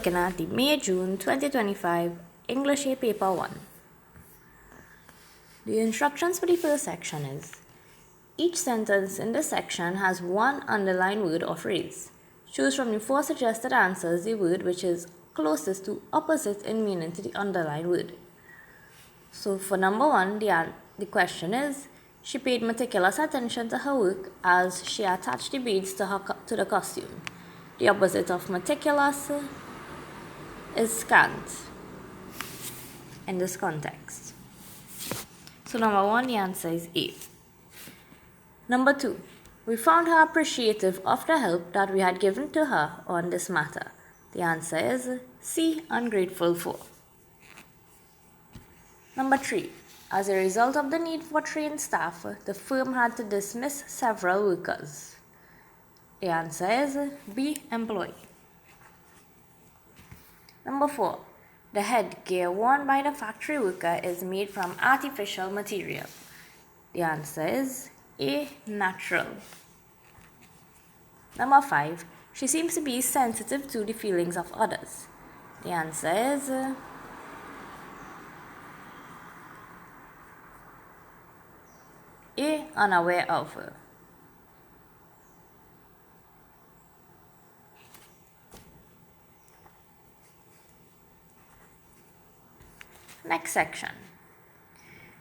looking at the May-June 2025 English A Paper 1. The instructions for the first section is, each sentence in this section has one underlined word or phrase. Choose from the four suggested answers the word which is closest to opposite in meaning to the underlined word. So for number 1, the question is, she paid meticulous attention to her work as she attached the beads to the costume. The opposite of meticulous is scant in this context. So number 1, the answer is A. Number 2, we found her appreciative of the help that we had given to her on this matter. The answer is C, ungrateful for. Number 3, as a result of the need for trained staff, the firm had to dismiss several workers. The answer is B, employee. Number 4, the headgear worn by the factory worker is made from artificial material. The answer is A, natural. Number 5, she seems to be sensitive to the feelings of others. The answer is A, unaware of. Next section.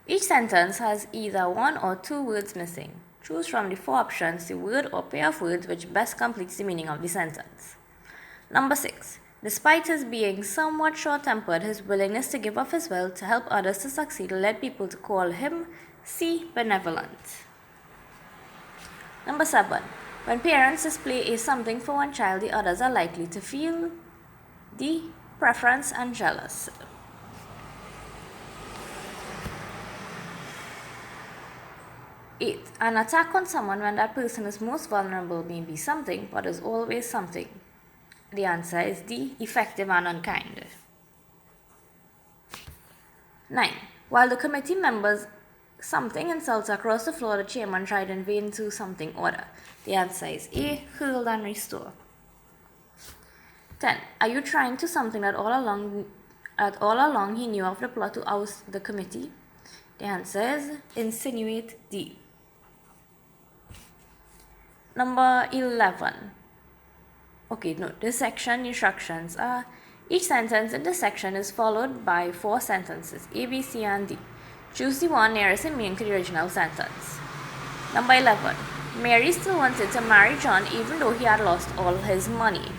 Each sentence has either one or two words missing. Choose from the four options the word or pair of words which best completes the meaning of the sentence. Number 6. Despite his being somewhat short-tempered, his willingness to give of his will to help others to succeed led people to call him C, benevolent. Number 7. When parents display a something for one child, the others are likely to feel D, preference and jealous. 8. An attack on someone when that person is most vulnerable may be something, but is always something. The answer is D, effective and unkind. 9. While the committee members something insults across the floor, the chairman tried in vain to something order. The answer is A, hurl and restore. 10. Are you trying to something that all along he knew of the plot to oust the committee? The answer is insinuate D. Number 11. This section instructions are, each sentence in this section is followed by four sentences, A, B, C, and D. Choose the one nearest in meaning to the original sentence. Number 11. Mary still wanted to marry John even though he had lost all his money.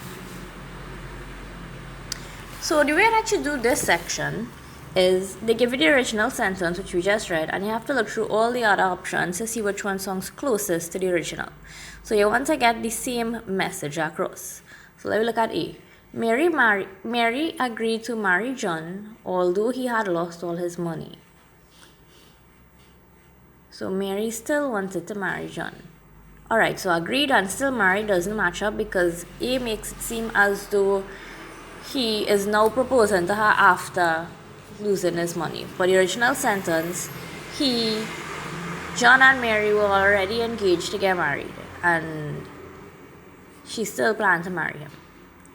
So the way that you do this section is they give you the original sentence which we just read, and you have to look through all the other options to see which one sounds closest to the original. So you want to get the same message across. So let me look at A. Mary agreed to marry John although he had lost all his money. So Mary still wanted to marry John. Alright, so agreed and still married doesn't match up because A makes it seem as though he is now proposing to her after losing his money. For the original sentence, John and Mary were already engaged to get married, and she still planned to marry him.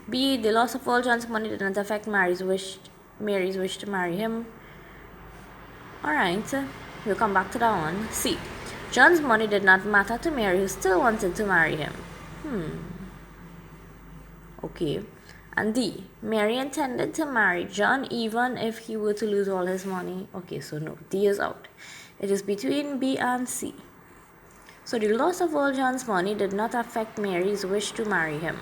B, the loss of all John's money did not affect Mary's wish to marry him. Alright, we'll come back to that one. C, John's money did not matter to Mary, who still wanted to marry him. Okay. And D, Mary intended to marry John even if he were to lose all his money. Okay, so no, D is out. It is between B and C. So the loss of all John's money did not affect Mary's wish to marry him.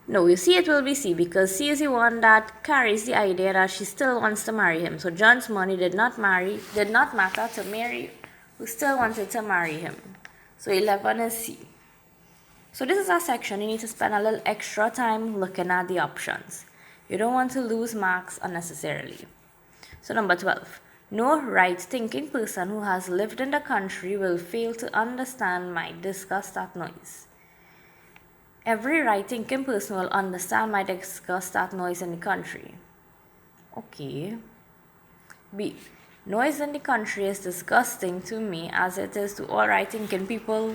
No, you see it will be C because C is the one that carries the idea that she still wants to marry him. So John's money did not matter to Mary, who still wanted to marry him. So 11 is C. So this is a section you need to spend a little extra time looking at the options. You don't want to lose marks unnecessarily. So number 12. No right-thinking person who has lived in the country will fail to understand my disgust at noise. Every right-thinking person will understand my disgust at noise in the country. Okay. B. Noise in the country is disgusting to me as it is to all right-thinking people.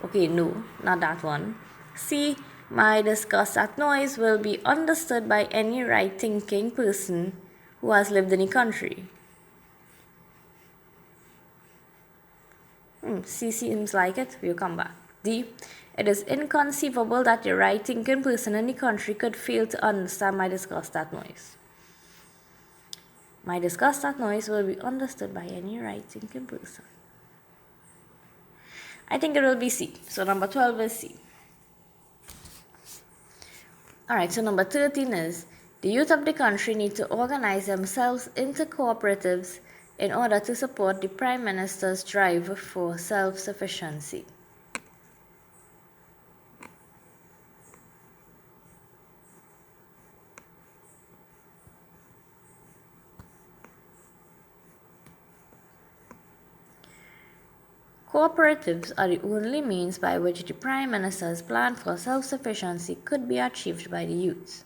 Okay, no, not that one. C. My disgust at noise will be understood by any right-thinking person who has lived in the country. C seems like it. We'll come back. D. It is inconceivable that a right-thinking person in the country could fail to understand my disgust at noise. My disgust at noise will be understood by any right-thinking person. I think it will be C. So number 12 is C. Alright, so number 13 is, the youth of the country need to organize themselves into cooperatives in order to support the Prime Minister's drive for self-sufficiency. Cooperatives are the only means by which the Prime Minister's plan for self-sufficiency could be achieved by the youth.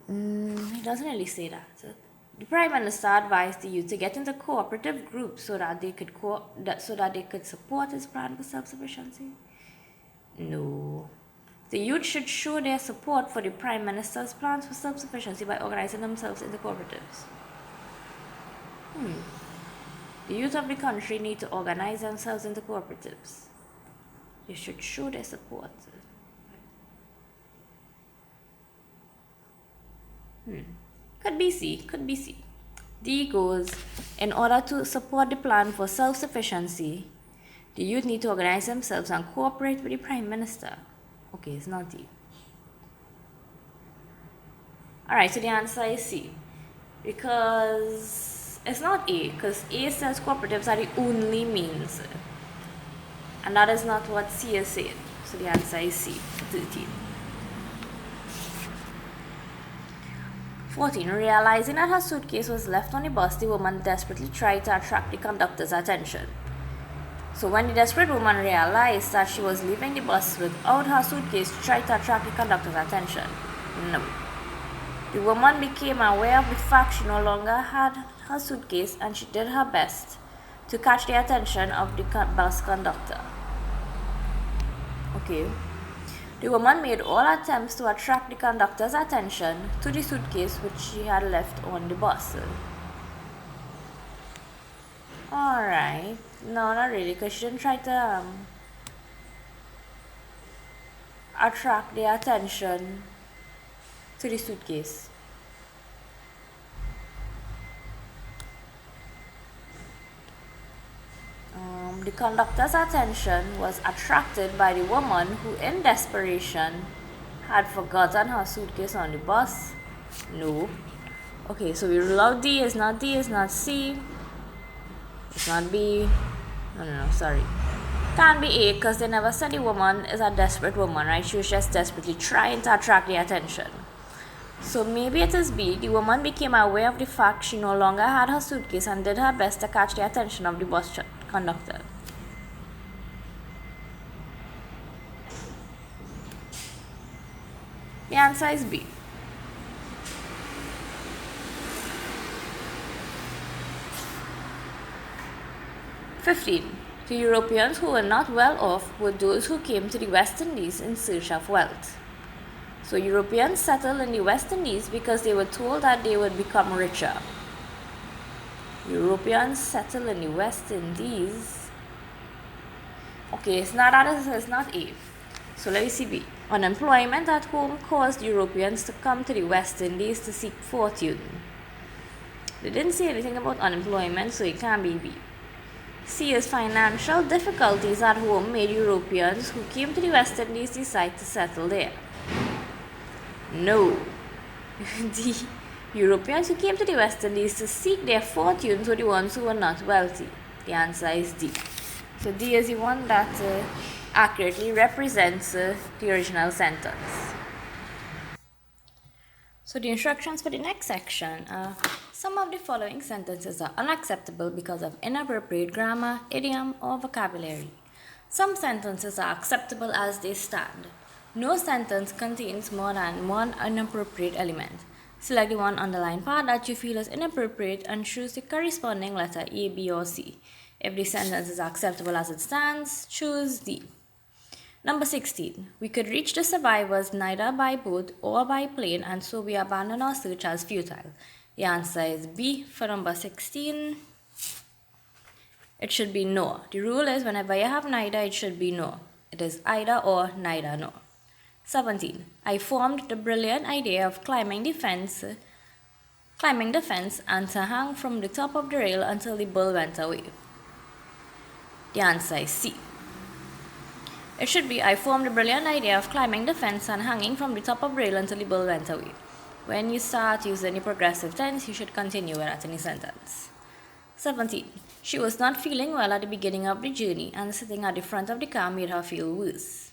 It doesn't really say that. The Prime Minister advised the youth to get into cooperative groups so that they could support his plan for self-sufficiency. No. The youth should show their support for the Prime Minister's plans for self-sufficiency by organizing themselves into cooperatives. The youth of the country need to organize themselves into cooperatives. They should show their support. Could be C, could be C. D goes, in order to support the plan for self-sufficiency, the youth need to organize themselves and cooperate with the Prime Minister. Okay, it's not D. Alright, so the answer is C. Because it's not A, because A says cooperatives are the only means. And that is not what C is saying. So the answer is C, 13. 14. Realizing that her suitcase was left on the bus, the woman desperately tried to attract the conductor's attention. So when the desperate woman realized that she was leaving the bus without her suitcase, she tried to attract the conductor's attention. No. The woman became aware of the fact she no longer had her suitcase, and she did her best to catch the attention of the bus conductor. Okay. The woman made all attempts to attract the conductor's attention to the suitcase which she had left on the bus. Alright. No, not really, because she didn't try to attract the attention to the suitcase. The conductor's attention was attracted by the woman who, in desperation, had forgotten her suitcase on the bus. No. Okay, so we rule out D. It's not D, it's not C. It's not B. No, sorry. Can't be A, because they never said the woman is a desperate woman, right? She was just desperately trying to attract the attention. So maybe it is B. The woman became aware of the fact she no longer had her suitcase and did her best to catch the attention of the bus conductor. The answer is B. "15. The Europeans who were not well off were those who came to the West Indies in search of wealth. So Europeans settled in the West Indies because they were told that they would become richer. Europeans settled in the West Indies. Okay, it's not A. So let me see B. Unemployment at home caused Europeans to come to the West Indies to seek fortune. They didn't say anything about unemployment, so it can't be B. C is financial difficulties at home made Europeans who came to the West Indies decide to settle there. No. D. Europeans who came to the West Indies to seek their fortunes were the ones who were not wealthy. The answer is D. So D is the one that accurately represents the original sentence. So the instructions for the next section are: some of the following sentences are unacceptable because of inappropriate grammar, idiom, or vocabulary. Some sentences are acceptable as they stand. No sentence contains more than one inappropriate element. Select the one underlined part that you feel is inappropriate and choose the corresponding letter A, B, or C. If the sentence is acceptable as it stands, choose D. Number 16. We could reach the survivors neither by boat or by plane, and so we abandon our search as futile. The answer is B for number 16. It should be no. The rule is whenever you have neither, it should be no. It is either or, neither no. 17. I formed the brilliant idea of climbing the fence and to hang from the top of the rail until the bull went away. The answer is C. It should be I formed the brilliant idea of climbing the fence and hanging from the top of the rail until the bull went away. When you start using the progressive tense, you should continue with that in the sentence. 17. She was not feeling well at the beginning of the journey, and sitting at the front of the car made her feel worse.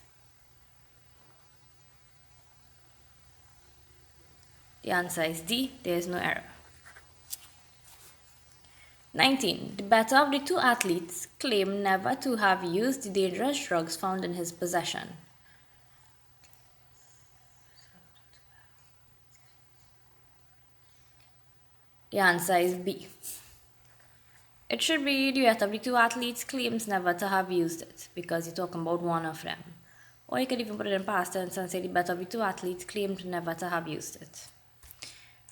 The answer is D. There is no error. 19. The better of the two athletes claimed never to have used the dangerous drugs found in his possession. The answer is B. It should be the better of the two athletes claims never to have used it, because you're talking about one of them. Or you could even put it in past tense and say the better of the two athletes claimed never to have used it.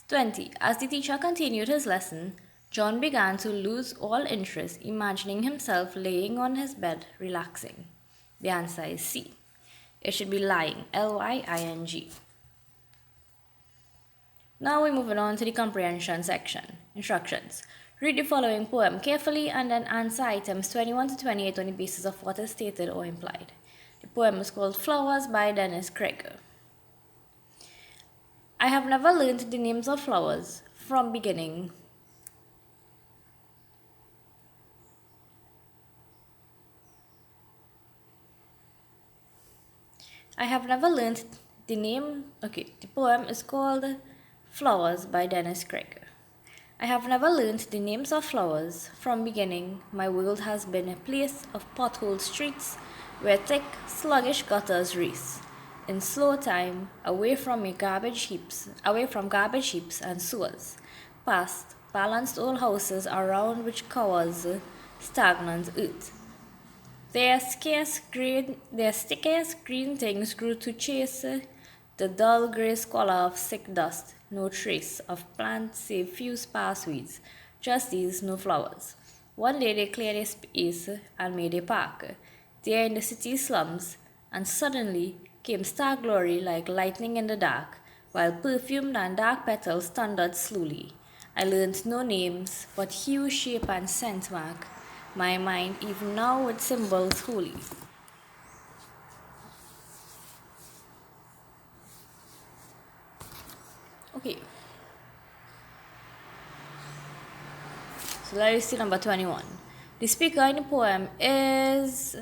20. As the teacher continued his lesson, John began to lose all interest, imagining himself laying on his bed, relaxing. The answer is C. It should be lying, L-Y-I-N-G. Now we're moving on to the comprehension section. Instructions. Read the following poem carefully and then answer items 21 to 28 on the basis of what is stated or implied. The poem is called Flowers by Dennis Craig. I have never learned the names of flowers from beginning. The poem is called Flowers by Dennis Craig. I have never learned the names of flowers. From beginning, my world has been a place of potholed streets where thick, sluggish gutters race. In slow time, away from garbage heaps and sewers, past balanced old houses around which cowers stagnant earth. Their scarce green things grew to chase the dull grey squalor of sick dust. No trace of plants save few sparse weeds, just these, no flowers. One day they cleared a space and made a park, there in the city slums, and suddenly came star glory like lightning in the dark, while perfumed and dark petals thundered slowly. I learned no names, but hue, shape, and scent mark my mind even now with symbols holy. Okay. So let's see number 21. The speaker in the poem is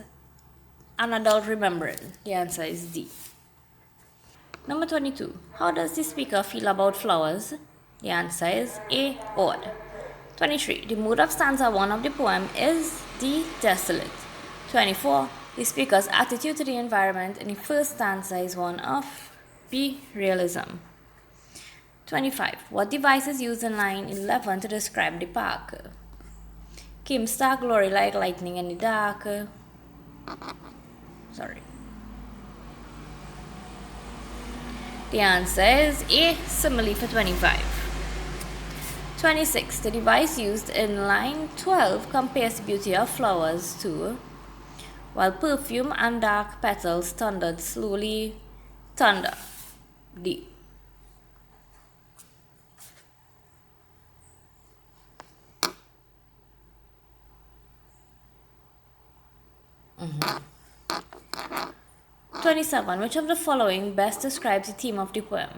an adult remembering. The answer is D. Number 22. How does the speaker feel about flowers? The answer is A. Odd. 23. The mood of stanza 1 of the poem is D. Desolate. 24. The speaker's attitude to the environment in the first stanza is one of B. Realism. 25. What device is used in line 11 to describe the park? Came star glory like lightning in the dark. The answer is A. Simile for 25. 26. The device used in line 12 compares the beauty of flowers to, while perfume and dark petals thundered slowly, thunder. D. Mm-hmm. 27. Which of the following best describes the theme of the poem?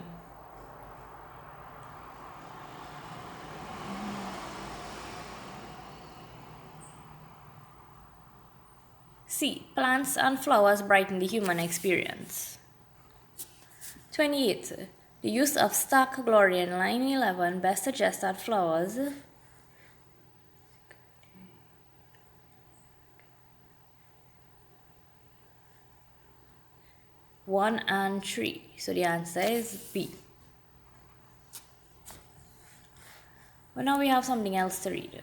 C. Plants and flowers brighten the human experience. 28. The use of stark glory in line 11 best suggests that flowers 1 and 3. So the answer is B. But now we have something else to read.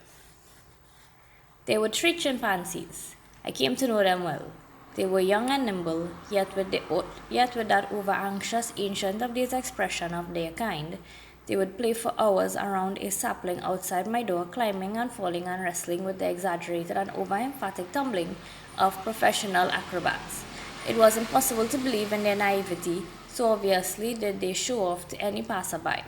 There were 3 chimpanzees. I came to know them well. They were young and nimble, yet with that over-anxious ancient of days expression of their kind. They would play for hours around a sapling outside my door, climbing and falling and wrestling with the exaggerated and over-emphatic tumbling of professional acrobats. It was impossible to believe in their naivety, so obviously did they show off to any passerby.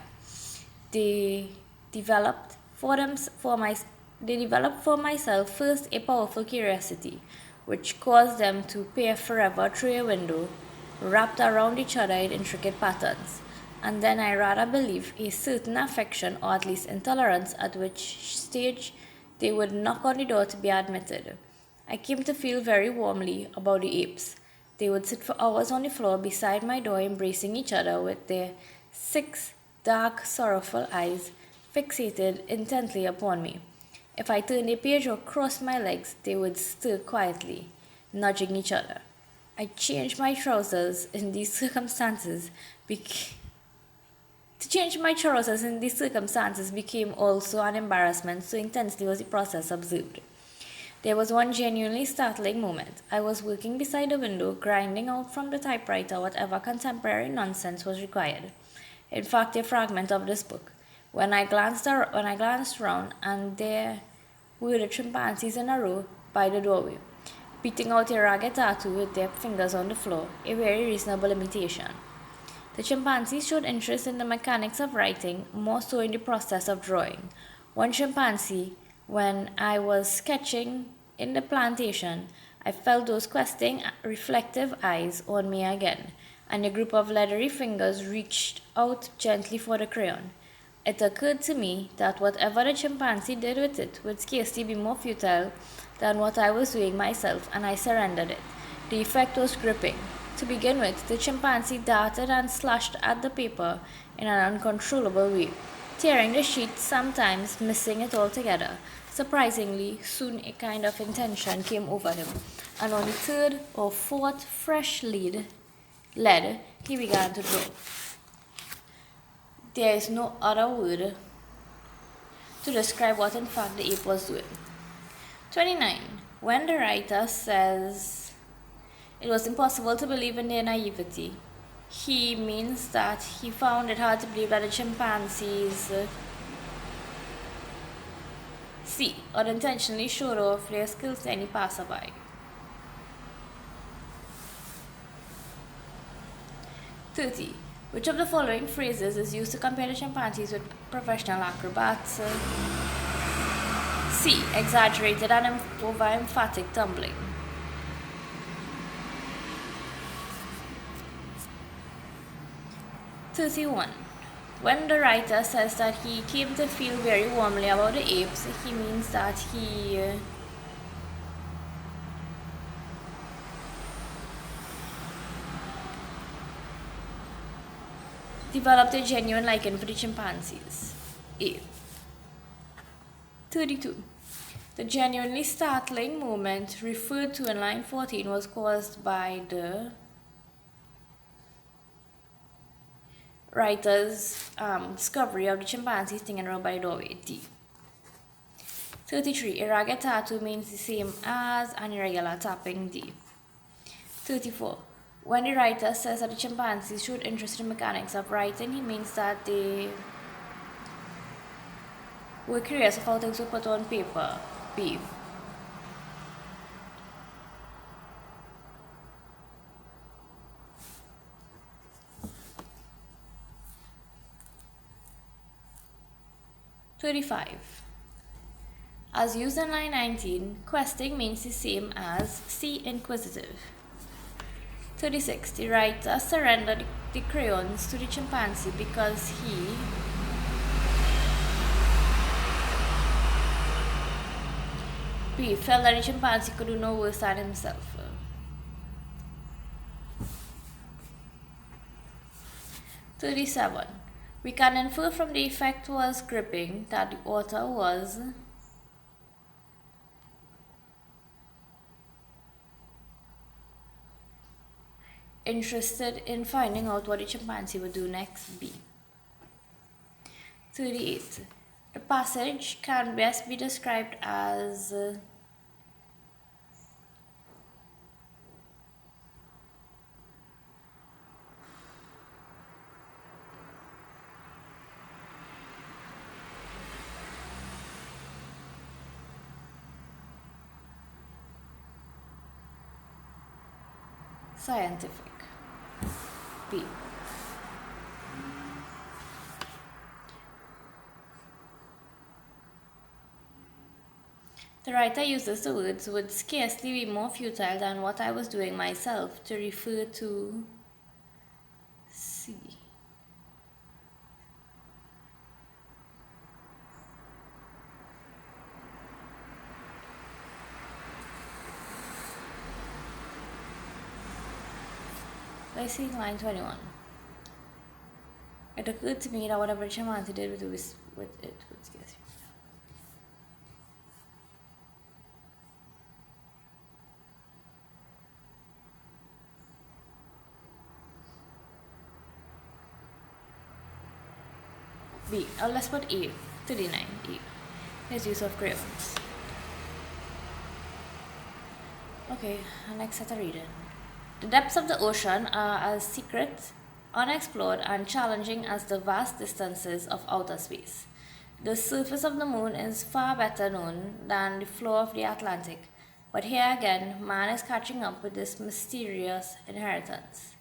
They developed for them for my they developed for myself first a powerful curiosity, which caused them to peer forever through a window, wrapped around each other in intricate patterns, and then I rather believe a certain affection or at least intolerance at which stage they would knock on the door to be admitted. I came to feel very warmly about the apes. They would sit for hours on the floor beside my door, embracing each other with their 6 dark, sorrowful eyes fixated intently upon me. If I turned a page or crossed my legs, they would stir quietly, nudging each other. I changed my trousers in these circumstances. To change my trousers in these circumstances became also an embarrassment, so intensely was the process observed. There was one genuinely startling moment. I was working beside a window, grinding out from the typewriter whatever contemporary nonsense was required. In fact, a fragment of this book. When I glanced round, and there were the chimpanzees in a row by the doorway, beating out a ragged tattoo with their fingers on the floor, a very reasonable imitation. The chimpanzees showed interest in the mechanics of writing, more so in the process of drawing. One chimpanzee, when I was sketching in the plantation, I felt those questing, reflective eyes on me again, and a group of leathery fingers reached out gently for the crayon. It occurred to me that whatever the chimpanzee did with it would scarcely be more futile than what I was doing myself, and I surrendered it. The effect was gripping. To begin with, the chimpanzee darted and slashed at the paper in an uncontrollable way, tearing the sheet, sometimes missing it altogether. Surprisingly, soon a kind of intention came over him, and on the third or fourth fresh lead, he began to draw. There is no other word to describe what in fact the ape was doing. 29. When the writer says it was impossible to believe in their naivety, he means that he found it hard to believe that the chimpanzees unintentionally showed off their skills to any passerby. 30. Which of the following phrases is used to compare the chimpanzees with professional acrobats? C. Exaggerated and over-emphatic tumbling. 31. When the writer says that he came to feel very warmly about the apes, he means that he developed a genuine liking for the chimpanzees. A. 32. The genuinely startling moment referred to in line 14 was caused by the writer's discovery of the chimpanzee stinging around by the doorway. D. 33. A ragged tattoo means the same as an irregular tapping. D. 34. When the writer says that the chimpanzees showed interest in the mechanics of writing, he means that they were curious of how things were put on paper. B. 35. As used in line 19, questing means the same as C. Inquisitive. 36. The writer surrendered the crayons to the chimpanzee because he B. Felt that the chimpanzee could do no worse than himself. 37. We can infer from the effect was gripping that the author was interested in finding out what the chimpanzee would do next. B. 38. The passage can best be described as scientific. B. The writer uses the words would scarcely be more futile than what I was doing myself to refer to C. I see line 21. It occurred to me that whatever Chamanti did with it would scarcely. B. Oh, let's put A. 39. A. His use of crayons. Okay, next set of reading. The depths of the ocean are as secret, unexplored, and challenging as the vast distances of outer space. The surface of the moon is far better known than the floor of the Atlantic, but here again, man is catching up with this mysterious inheritance.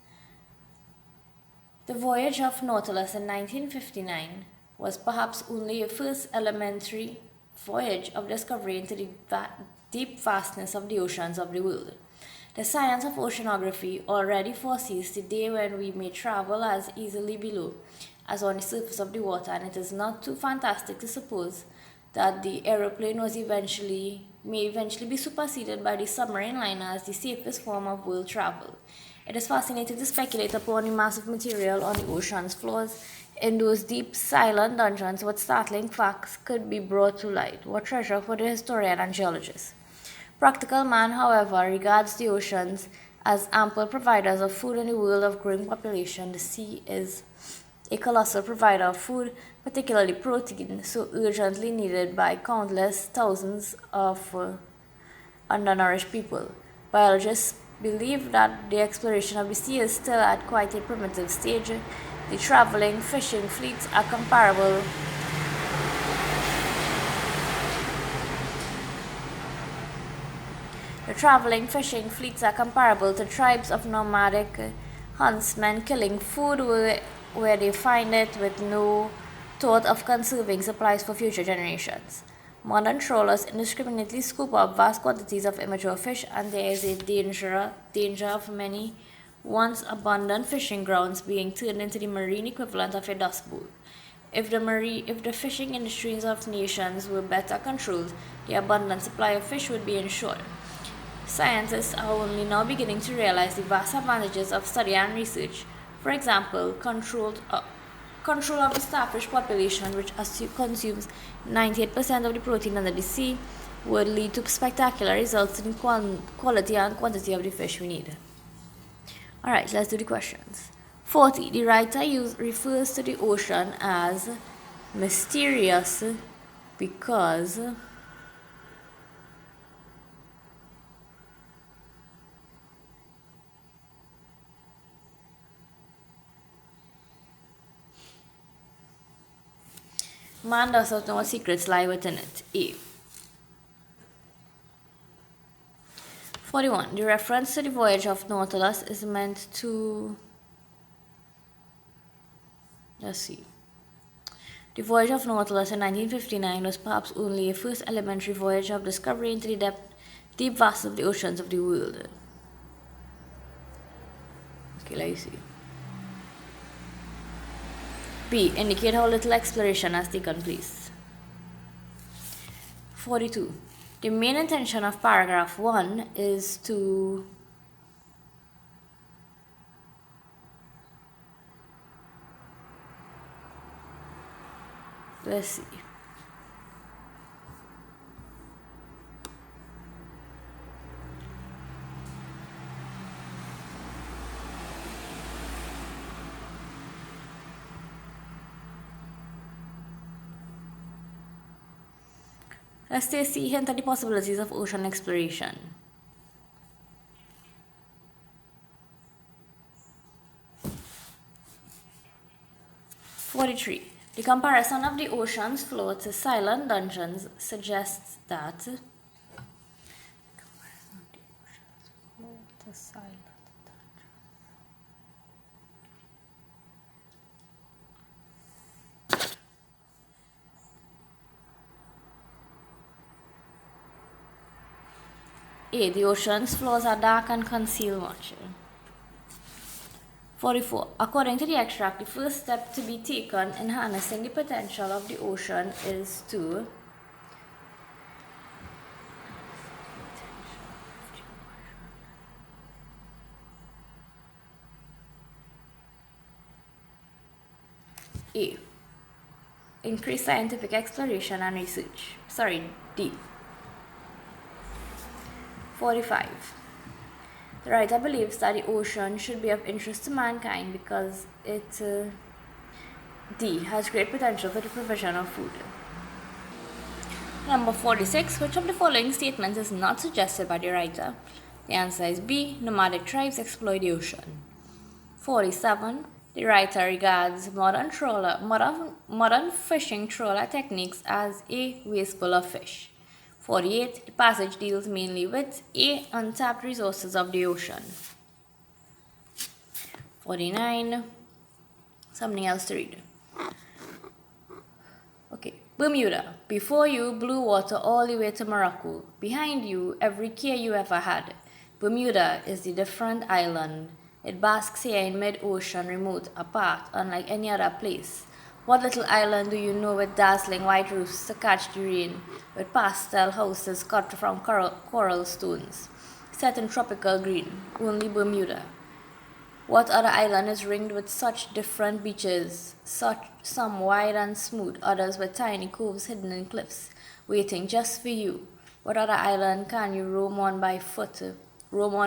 The voyage of Nautilus in 1959 was perhaps only a first elementary voyage of discovery into the deep vastness of the oceans of the world. The science of oceanography already foresees the day when we may travel as easily below as on the surface of the water, and it is not too fantastic to suppose that the aeroplane may eventually be superseded by the submarine liner as the safest form of world travel. It is fascinating to speculate upon the massive material on the ocean's floors. In those deep, silent dungeons, what startling facts could be brought to light? What treasure for the historian and geologist? Practical man, however, regards the oceans as ample providers of food in the world of growing population. The sea is a colossal provider of food, particularly protein, so urgently needed by countless thousands of undernourished people. Biologists believe that the exploration of the sea is still at quite a primitive stage. The traveling fishing fleets are comparable to tribes of nomadic huntsmen killing food where they find it, with no thought of conserving supplies for future generations. Modern trawlers indiscriminately scoop up vast quantities of immature fish, and there is a danger of many once abundant fishing grounds being turned into the marine equivalent of a dust bowl. If the fishing industries of nations were better controlled, the abundant supply of fish would be ensured. Scientists are only now beginning to realize the vast advantages of study and research. For example, control of the starfish population, which consumes 98% of the protein under the sea, would lead to spectacular results in quality and quantity of the fish we need. Alright, let's do the questions. 40. The writer refers to the ocean as mysterious because man does not know what secrets lie within it. A. 41. The reference to the voyage of Nautilus is meant to... Let's see. The voyage of Nautilus in 1959 was perhaps only a first elementary voyage of discovery into the deep vastness of the oceans of the world. Okay, let's see. B. Indicate how little exploration has taken place. 42. The main intention of paragraph 1 is to let's see. Let's see hint at the possibilities of ocean exploration. The comparison of the ocean's floor to silent dungeons suggests that A. The ocean's floors are dark and conceal much. 44. According to the extract, the first step to be taken in harnessing the potential of the ocean is to A. Increase scientific exploration and research. D. 45. The writer believes that the ocean should be of interest to mankind because it D. has great potential for the provision of food. Number 46. Which of the following statements is not suggested by the writer? The answer is B. Nomadic tribes exploit the ocean. 47. The writer regards modern fishing trawler techniques as A. wasteful of fish. 48. The passage deals mainly with A. untapped resources of the ocean. 49. Something else to read. Okay. Bermuda. Before you, blue water all the way to Morocco. Behind you, every care you ever had. Bermuda is the different island. It basks here in mid-ocean, remote, apart, unlike any other place. What little island do you know with dazzling white roofs to catch the rain, with pastel houses cut from coral stones, set in tropical green? Only Bermuda. What other island is ringed with such different beaches, some wide and smooth, others with tiny coves hidden in cliffs, waiting just for you? What other island can you roam on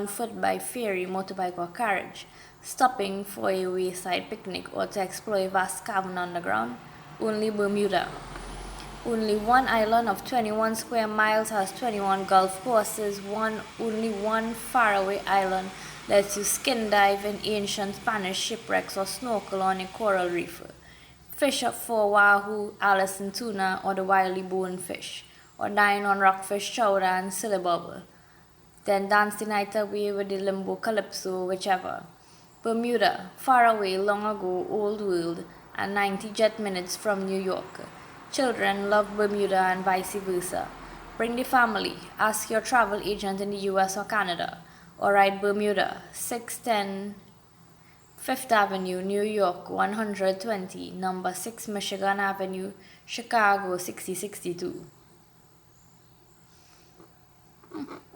foot by ferry, motorbike or carriage, stopping for a wayside picnic or to explore a vast cavern underground? Only Bermuda. Only one island of 21 square miles has 21 golf courses. Only one faraway island lets you skin dive in ancient Spanish shipwrecks or snorkel on a coral reef. Fish up for wahoo, Allison tuna, or the wildly boned fish, or dine on rockfish chowder and syllabub. Then dance the night away with the limbo calypso, whichever. Bermuda, far away, long ago, old world, and 90 jet minutes from New York. Children love Bermuda and vice versa. Bring the family, ask your travel agent in the US or Canada, or write Bermuda, 610 Fifth Avenue, New York, 120, number 6 Michigan Avenue, Chicago, 6062.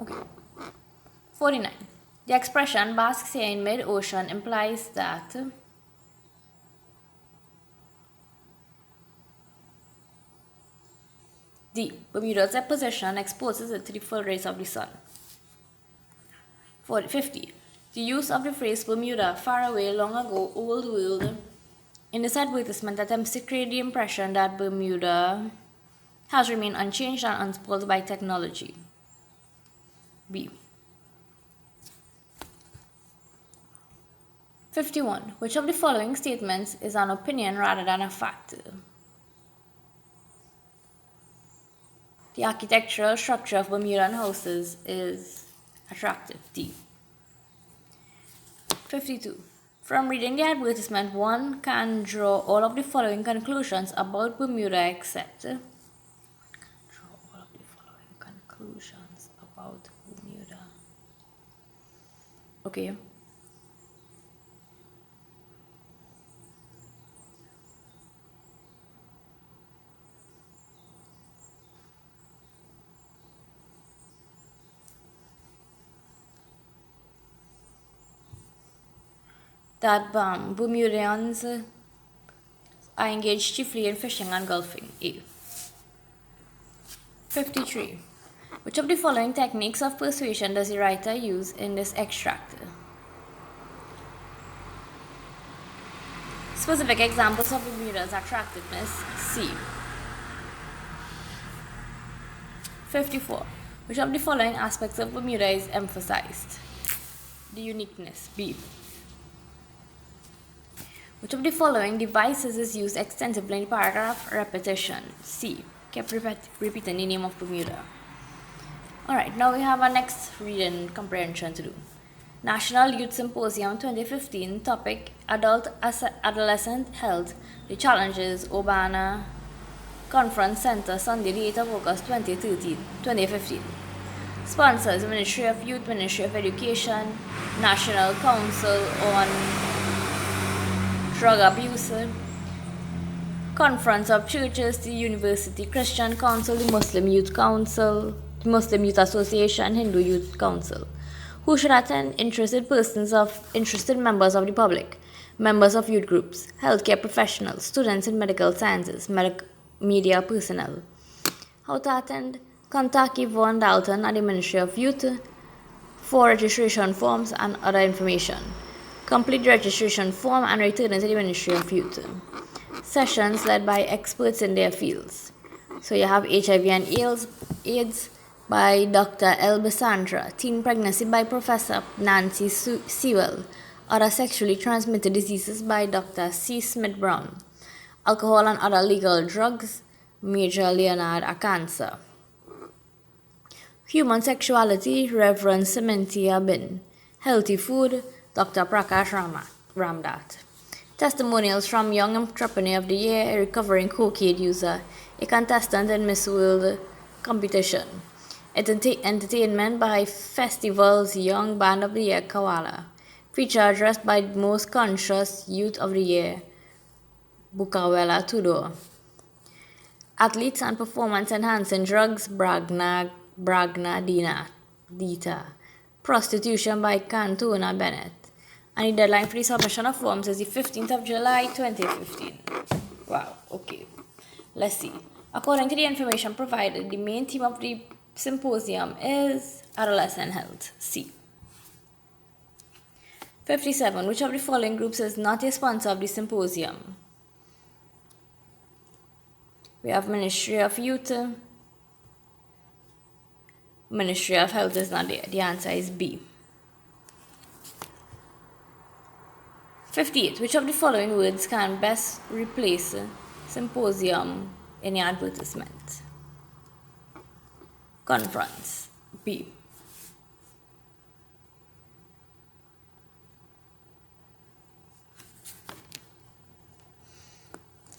Okay. 49. The expression basks here in mid-ocean implies that D. Bermuda's position exposes it to the full rays of the sun. 50. The use of the phrase Bermuda, far away, long ago, old world, in this advertisement attempts to create the impression that Bermuda has remained unchanged and unspoiled by technology. B. 51. Which of the following statements is an opinion rather than a fact? The architectural structure of Bermudan houses is attractive. D. 52. From reading the advertisement, one can draw all of the following conclusions about Bermuda except Okay. That Bermudians are engaged chiefly in fishing and golfing. A. 53. Which of the following techniques of persuasion does the writer use in this extract? Specific examples of Bermuda's attractiveness. C. 54. Which of the following aspects of Bermuda is emphasized? The uniqueness. B. Which of the following devices is used extensively in paragraph repetition? C. Kept repeating the name of Bermuda. Alright, now we have our next reading comprehension to do. National Youth Symposium 2015, topic Adolescent Health, the Challenges, Urbana Conference Center, Sunday, the 8th of August 2015. Sponsors: Ministry of Youth, Ministry of Education, National Council on Drug Abuse, Conference of Churches, the University Christian Council, the Muslim Youth Council, the Muslim Youth Association, Hindu Youth Council. Who should attend? Interested members of the public, members of youth groups, healthcare professionals, students in medical sciences, media personnel. How to attend? Contact Yvonne Dalton at the Ministry of Youth for registration forms and other information. Complete the registration form and return it to the Ministry of Youth. Sessions led by experts in their fields. So you have HIV and AIDS by Dr. L. Basandra, teen pregnancy by Professor Nancy Sewell, other sexually transmitted diseases by Dr. C. Smith Brown, alcohol and other legal drugs, Major Leonard Akansa. Human sexuality, Reverend Cementia Bin. Healthy food, Dr. Prakash Ramdat. Testimonials from Young Entrepreneur of the Year, a recovering cocaine user, a contestant in Miss World competition. Entertainment by Festival's Young Band of the Year, Kawala. Feature address by Most Conscious Youth of the Year, Bukawela Tudor. Athletes and performance enhancing drugs, Bragna Dita. Prostitution by Cantona Bennett. And the deadline for the submission of forms is the 15th of July 2015. Wow, okay. Let's see. According to the information provided, the main theme of the symposium is adolescent health. C. 57. Which of the following groups is not a sponsor of the symposium? We have Ministry of Youth. Ministry of Health is not there. The answer is B. 58. Which of the following words can best replace symposium in the advertisement? Conference. B.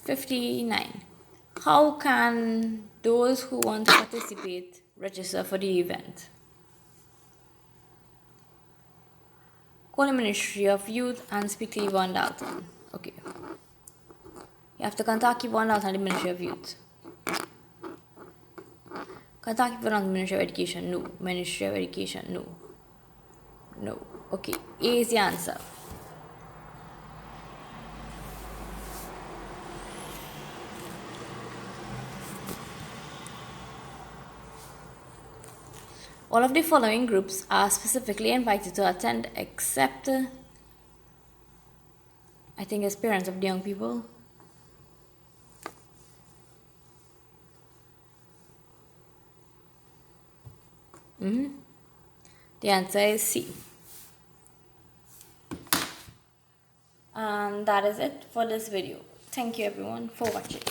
59. How can those who want to participate register for the event? Call the Ministry of Youth and speak to Yvonne Dalton. Okay. You have to contact Yvonne Dalton at the Ministry of Youth. Contact Yvonne at the Ministry of Education. No. Ministry of Education. No. No. Okay. A is the answer. All of the following groups are specifically invited to attend except, I think it's parents of the young people. The answer is C. And that is it for this video. Thank you everyone for watching.